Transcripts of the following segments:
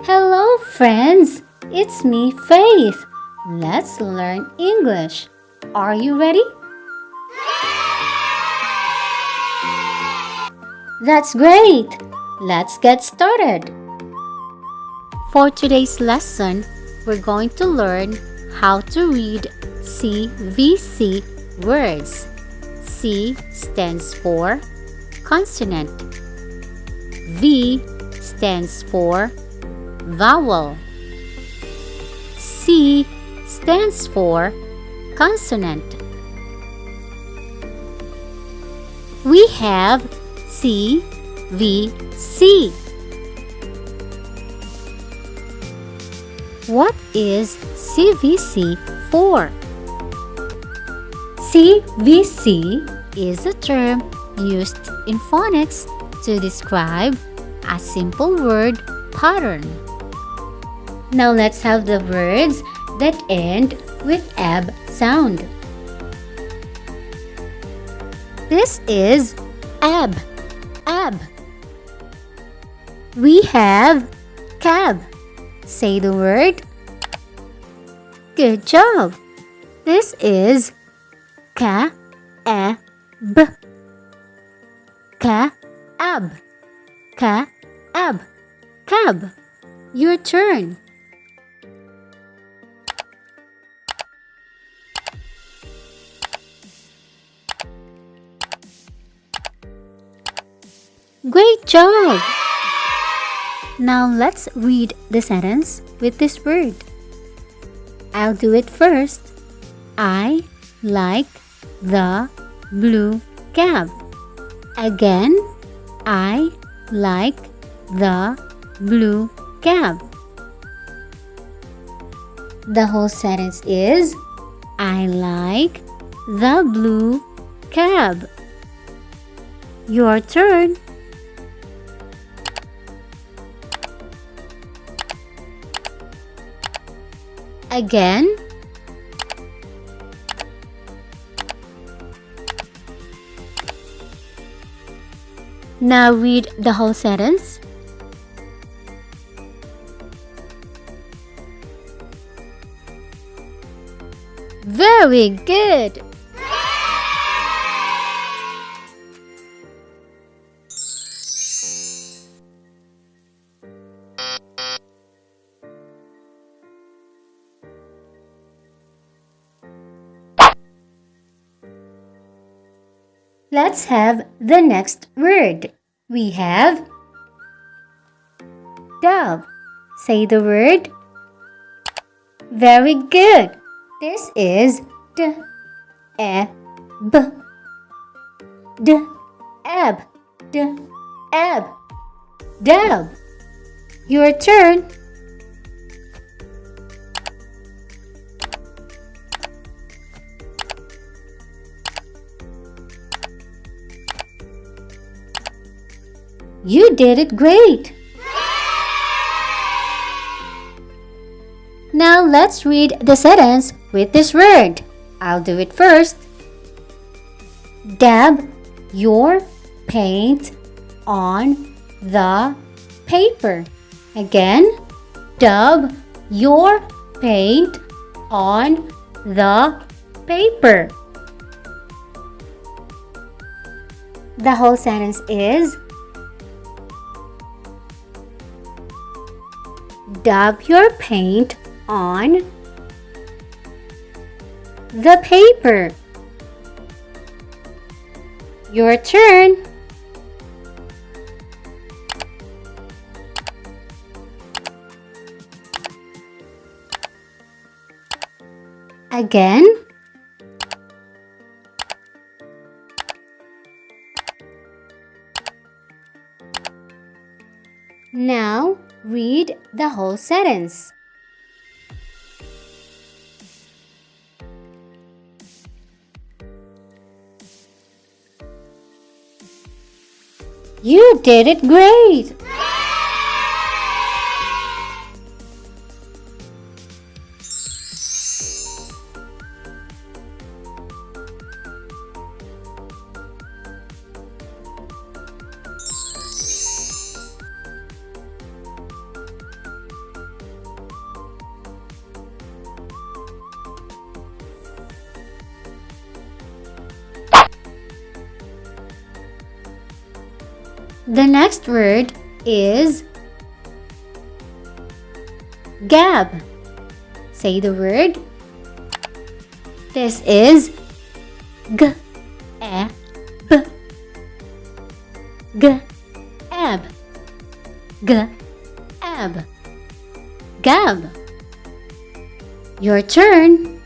Hello, friends! It's me, Faith. Let's learn English. Are you ready? That's great! Let's get started. For today's lesson, we're going to learn how to read CVC words. C stands for consonant. V stands for vowel. C stands for consonant. We have C, V, C. What is CVC for? CVC is a term used in phonics to describe a simple word pattern. Now let's have the words that end with ab sound. This is ab, ab. We have cab. Say the word. Good job. This is ka, a, b. Ka, ab. Ka, ab. Cab. Your turn. Great job! Now let's read the sentence with this word. I'll do it first. I like the blue cab. Again, I like the blue cab. The whole sentence is I like the blue cab. Your turn. Again. Now read the whole sentence. Very good! Let's have the next word. We have dove. Say the word. Very good. This is d, e, b. D, eb, d, eb. Dove. Your turn. You did it great! Now let's read the sentence with this word. I'll do it first. Dab your paint on the paper. Again, dab your paint on the paper. The whole sentence is dab your paint on the paper. Your turn. Again. Now read the whole sentence. You did it great! The next word is gab. Say the word. This is g a b. G ab. G ab. Gab. Your turn.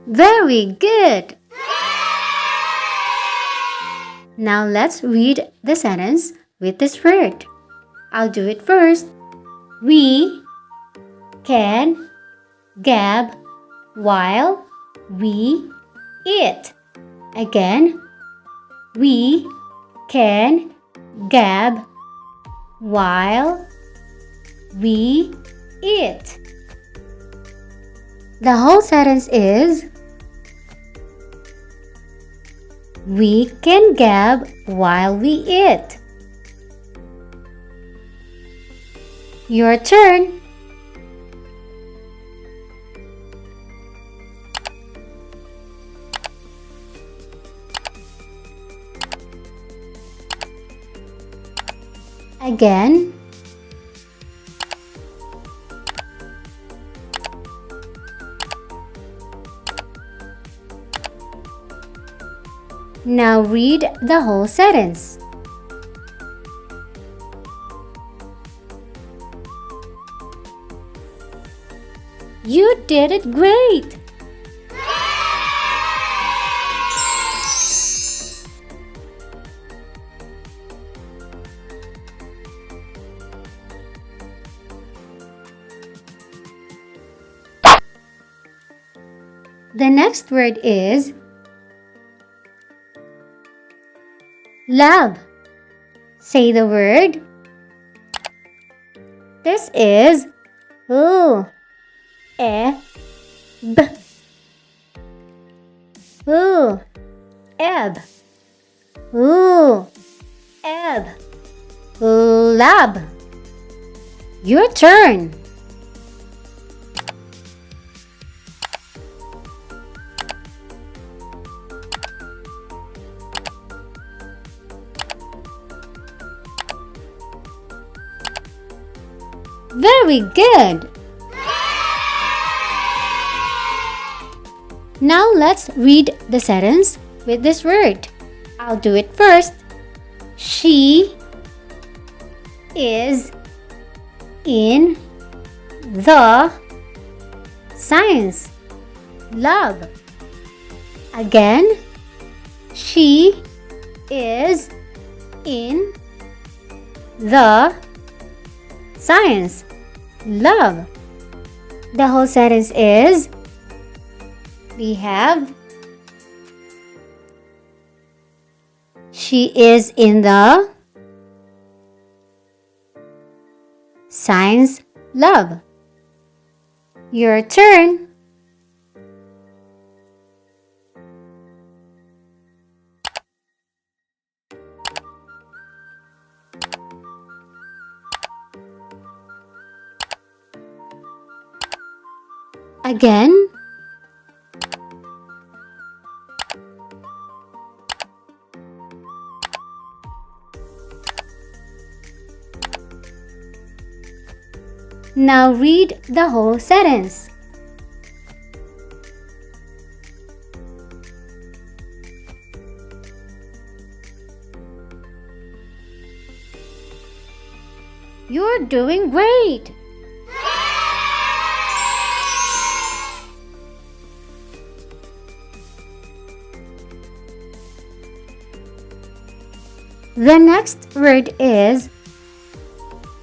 Very good. Now let's read the sentence with this word. I'll do it first. We can gab while we eat. Again, we can gab while we eat. The whole sentence is we can gab while we eat. Your turn. Again. Now read the whole sentence. You did it great! The next word is lab. Say the word. This is ooh, e, b. Ooh, eb. Ooh, eb. Lab. Your turn. Very good! Now let's read the sentence with this word. I'll do it first. She is in the science lab. Again, she is in the science lab. The whole sentence is we have she is in the science lab. Your turn. Again. Now read the whole sentence. You're doing great! The next word is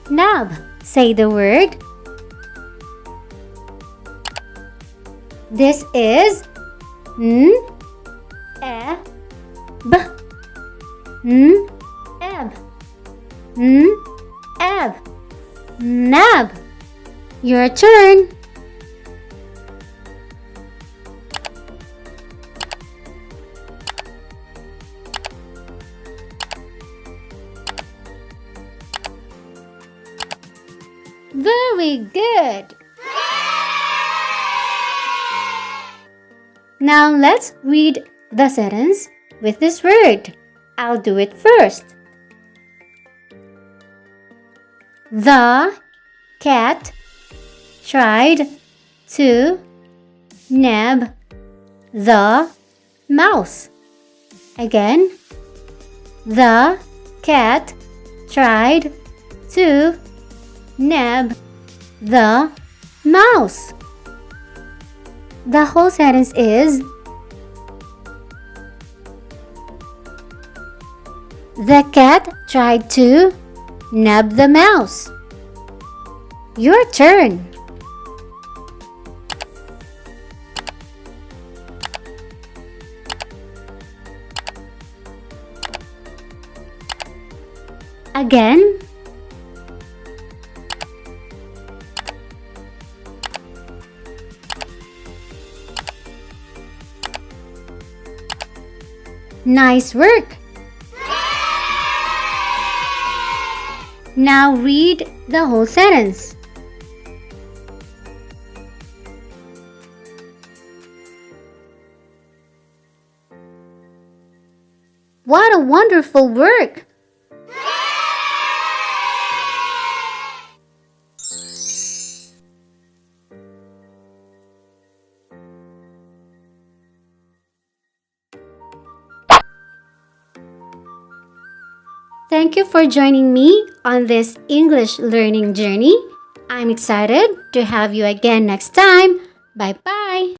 nab. Say the word. This is n, e, b. N, eb. N, eb. Nab. Your turn. Very good! Now let's read the sentence with this word. I'll do it first. The cat tried to nab the mouse. Again, the cat tried to nab the mouse. The whole sentence is: the cat tried to nab the mouse. Your turn. Again. Nice work. Now read the whole sentence. What a wonderful work! Thank you for joining me on this English learning journey. I'm excited to have you again next time. Bye-bye.